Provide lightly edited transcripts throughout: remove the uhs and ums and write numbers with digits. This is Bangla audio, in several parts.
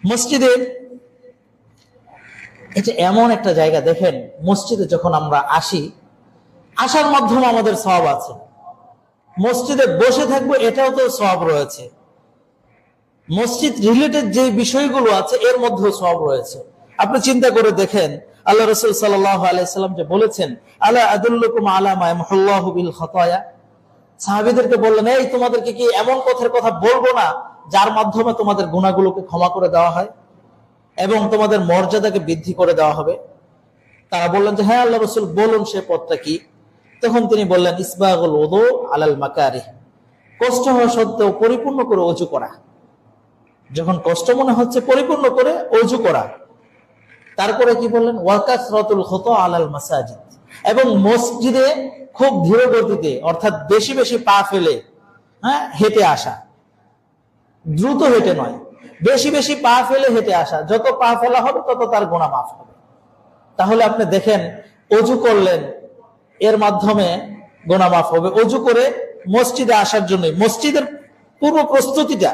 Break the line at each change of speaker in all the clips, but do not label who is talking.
মসজিদে এটা এমন একটা জায়গা, দেখেন মসজিদে যখন আমরা আসি, আসার মাধ্যমে আমাদের সওয়াব আছে। মসজিদে বসে থাকবো, এটাও তো সওয়াব রয়েছে। মসজিদ রিলেটেড যে বিষয়গুলো আছে এর মধ্যেও সওয়াব রয়েছে। আপনি চিন্তা করে দেখেন, আল্লাহ রাসূল সাল্লাল্লাহু আলাইহি সাল্লাম যে বলেছেন, আলা আদুল্লুকুম আলা মা ইয়ামহুল্লাহু বিল খাতায়া, সাহাবীদেরকে বললেন, এই তোমাদেরকে কি এমন পথের কথা বলবো না যার মাধ্যমে তোমাদের গুনাহগুলোকে ক্ষমা করে দেওয়া হয় এবং তোমাদের মর্যাদাকে বৃদ্ধি করে দেওয়া হবে? তারা বললেন যে হ্যাঁ আল্লাহ রাসূল, বলুন সে পথটা কি। তখন তিনি বললেন, ইসবাগুল ওযু আলাল মাকারিহ, কষ্ট হওয়া সত্ত্বেও পরিপূর্ণ করে ওযু করা। যখন কষ্ট মনে হচ্ছে পরিপূর্ণ করে ওযু করা। তারপরে কি বললেন, ওয়াকাসরাতুল খুতা আলাল মাসাজিদ, এবং মসজিদে খুব ধীর গতিতে অর্থাৎ বেশি বেশি পা ফেলে হেঁটে আসা। দ্রুত হেঁটে নয়, বেশি বেশি পা ফেলে হেঁটে আসা। যত পা ফেলা হবে তত তার গুনাহ মাফ হবে। তাহলে আপনি দেখেন, ওযু করলেন, এর মাধ্যমে গুনাহ মাফ হবে। ওযু করে মসজিদে আসার জন্য মসজিদের পূর্ব প্রস্তুতিটা,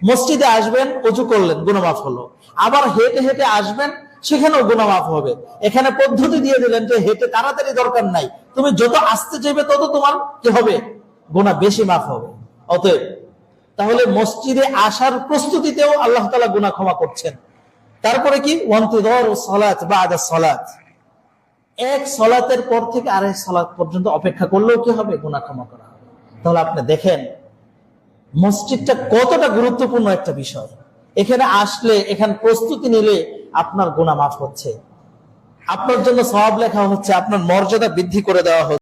মসজিদে আসবেন, ওযু করলেন, গুনাহ মাফ হলো। আবার হেঁটে হেঁটে আসবেন, সেখানেও গুনাহ মাফ হবে। এখানে পদ্ধতি দিয়ে দিলেন যে হেঁটে তাড়াতাড়ি দরকার নাই, তুমি যত আসতে চাইবে তত তোমার কি হবে, গুনাহ বেশি মাফ হবে। অতএব তাহলে মসজিদে আসার প্রস্তুতিতেও আল্লাহ তাআলা গুনাহ ক্ষমা করছেন। তারপরে কি, ওয়ান্তিযারু সালাত বা'দা সালাত, এক সালাতের পর থেকে আরেক সালাত পর্যন্ত অপেক্ষা করলেও কি হবে, গুনাহ ক্ষমা করা হবে। তাহলে আপনি দেখেন মসজিদটা কতটা গুরুত্বপূর্ণ একটা বিষয়। এখানে আসলে, এখানে প্রস্তুতি নিলে আপনার গুনাহ মাফ হচ্ছে, আপনার জন্য সওয়াব লেখা হচ্ছে, আপনার মর্যাদা বৃদ্ধি করে দেওয়া হচ্ছে।